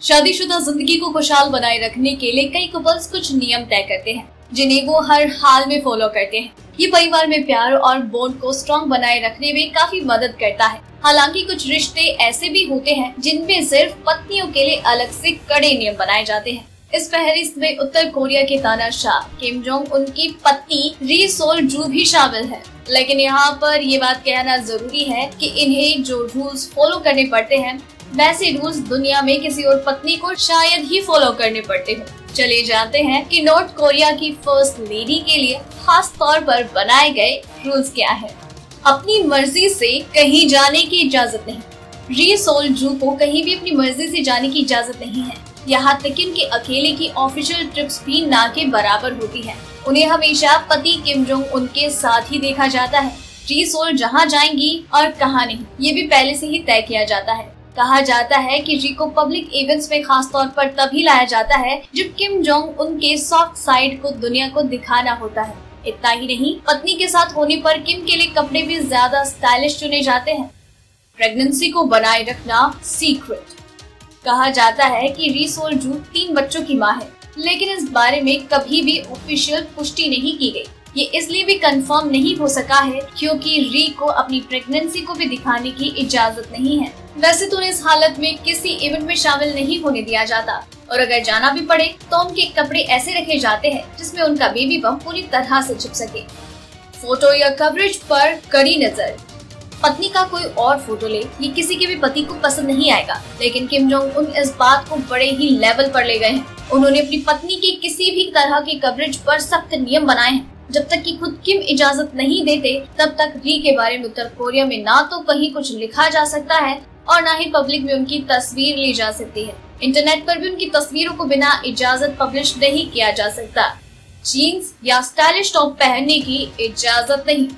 शादीशुदा जिंदगी को खुशहाल बनाए रखने के लिए कई कपल्स कुछ नियम तय करते हैं जिन्हें वो हर हाल में फॉलो करते हैं। ये परिवार में प्यार और बॉन्ड को स्ट्रॉन्ग बनाए रखने में काफी मदद करता है। हालांकि कुछ रिश्ते ऐसे भी होते हैं जिनमें सिर्फ पत्नियों के लिए अलग से कड़े नियम बनाए जाते हैं। इस फहरिस्त में उत्तर कोरिया के तानाशाह किम जोंग उन की पत्नी री सोल जू भी शामिल है। लेकिन यहाँ पर ये बात कहना जरूरी है कि इन्हें जो रूल्स फॉलो करने पड़ते हैं वैसे रूल्स दुनिया में किसी और पत्नी को शायद ही फॉलो करने पड़ते हो। चले जाते हैं कि नॉर्थ कोरिया की फर्स्ट लेडी के लिए खास तौर पर बनाए गए रूल्स क्या है। अपनी मर्जी से कहीं जाने की इजाजत नहीं। री सोल जू को कहीं भी अपनी मर्जी से जाने की इजाजत नहीं है। यहाँ तक कि उनके अकेले की ऑफिशियल ट्रिप्स भी ना के बराबर होती है। उन्हें हमेशा पति किम जोंग उनके साथ ही देखा जाता है। री सोल जहाँ जाएंगी और कहाँ नहीं ये भी पहले से ही तय किया जाता है। कहा जाता है कि री को पब्लिक इवेंट्स में खास तौर पर तभी लाया जाता है जब किम जोंग उनके सॉफ्ट साइड को दुनिया को दिखाना होता है। इतना ही नहीं, पत्नी के साथ होने पर किम के लिए कपड़े भी ज्यादा स्टाइलिश चुने जाते हैं। प्रेगनेंसी को बनाए रखना सीक्रेट। कहा जाता है कि री सोल जू 3 बच्चों की मां है, लेकिन इस बारे में कभी भी ऑफिशियल पुष्टि नहीं की गई। ये इसलिए भी कंफर्म नहीं हो सका है क्योंकि री को अपनी प्रेगनेंसी को भी दिखाने की इजाजत नहीं है। वैसे तो इस हालत में किसी इवेंट में शामिल नहीं होने दिया जाता और अगर जाना भी पड़े तो उनके कपड़े ऐसे रखे जाते हैं जिसमें उनका बेबी बम्प पूरी तरह से छुप सके। फोटो या कवरेज पर कड़ी नजर। पत्नी का कोई और फोटो ले ये किसी के भी पति को पसंद नहीं आएगा, लेकिन किम जोंग उन इस बात को बड़े ही लेवल पर ले गए हैं। उन्होंने अपनी पत्नी की किसी भी तरह के कवरेज पर सख्त नियम बनाए हैं। जब तक कि खुद किम इजाजत नहीं देते तब तक री के बारे में उत्तर कोरिया में ना तो कहीं कुछ लिखा जा सकता है और ना ही पब्लिक में उनकी तस्वीर ली जा सकती है। इंटरनेट पर भी उनकी तस्वीरों को बिना इजाजत पब्लिश नहीं किया जा सकता। जीन्स या स्टाइलिश टॉप पहनने की इजाजत नहीं।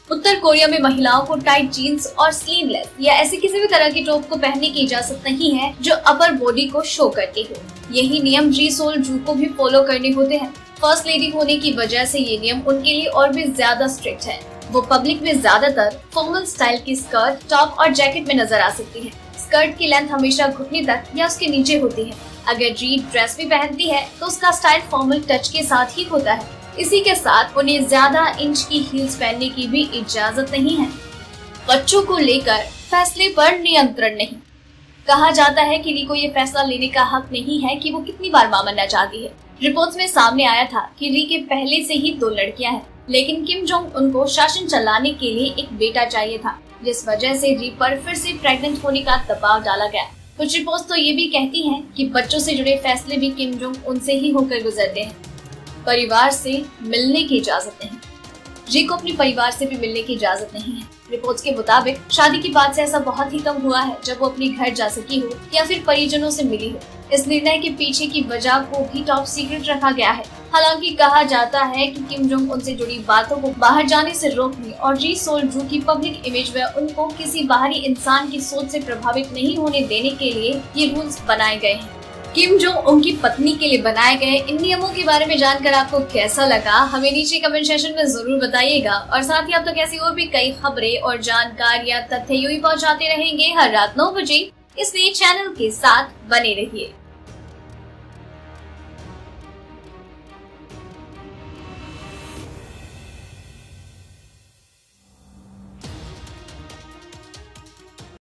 उत्तर कोरिया में महिलाओं को टाइट जीन्स और स्लीवलेस या ऐसे किसी भी तरह की टॉप को पहनने की इजाजत नहीं है जो अपर बॉडी को शो करती हो। यही नियम री सोल जू को भी फॉलो करने होते हैं। फर्स्ट लेडी होने की वजह से ये नियम उनके लिए और भी ज्यादा स्ट्रिक्ट है। वो पब्लिक में ज्यादातर फॉर्मल स्टाइल की स्कर्ट, टॉप और जैकेट में नजर आ सकती है। स्कर्ट की लेंथ हमेशा घुटने तक या उसके नीचे होती है। अगर री ड्रेस भी पहनती है तो उसका स्टाइल फॉर्मल टच के साथ ही होता है। इसी के साथ उन्हें ज्यादा इंच की हील्स पहनने की भी इजाजत नहीं है। बच्चों को लेकर फैसले पर नियंत्रण नहीं। कहा जाता है कि री को ये फैसला लेने का हक नहीं है कि वो कितनी बार मां बनना चाहती है। रिपोर्ट्स में सामने आया था कि री के पहले से ही 2 लड़कियां हैं, लेकिन किम जोंग उनको शासन चलाने के लिए एक बेटा चाहिए था, जिस वजह से री पर फिर से प्रेग्नेंट होने का दबाव डाला गया। कुछ रिपोर्ट्स तो ये भी कहती हैं कि बच्चों से जुड़े फैसले भी किम जोंग उनसे ही होकर गुजरते हैं। परिवार से मिलने की इजाजत नहीं। री को अपने परिवार से भी मिलने की इजाजत नहीं है। रिपोर्ट्स के मुताबिक शादी के बाद से ऐसा बहुत ही कम हुआ है जब वो अपने घर जा सकी हो या फिर परिजनों से मिली हो। इस निर्णय के पीछे की वजह को भी टॉप सीक्रेट रखा गया है। हालांकि कहा जाता है कि किम जोंग उनसे जुड़ी बातों को बाहर जाने से रोकने और री सोल जू की पब्लिक इमेज में उनको किसी बाहरी इंसान की सोच से प्रभावित नहीं होने देने के लिए ये रूल्स बनाए गए हैं। किम जोंग उनकी पत्नी के लिए बनाए गए इन नियमों के बारे में जानकर आपको कैसा लगा हमें नीचे कमेंट सेक्शन में जरूर बताइएगा। और साथ ही आप तक ऐसी और भी कई खबरें और जानकारियां तथ्य यूं ही पहुंचाते रहेंगे हर रात 9 बजे, इसलिए चैनल के साथ बने रहिए।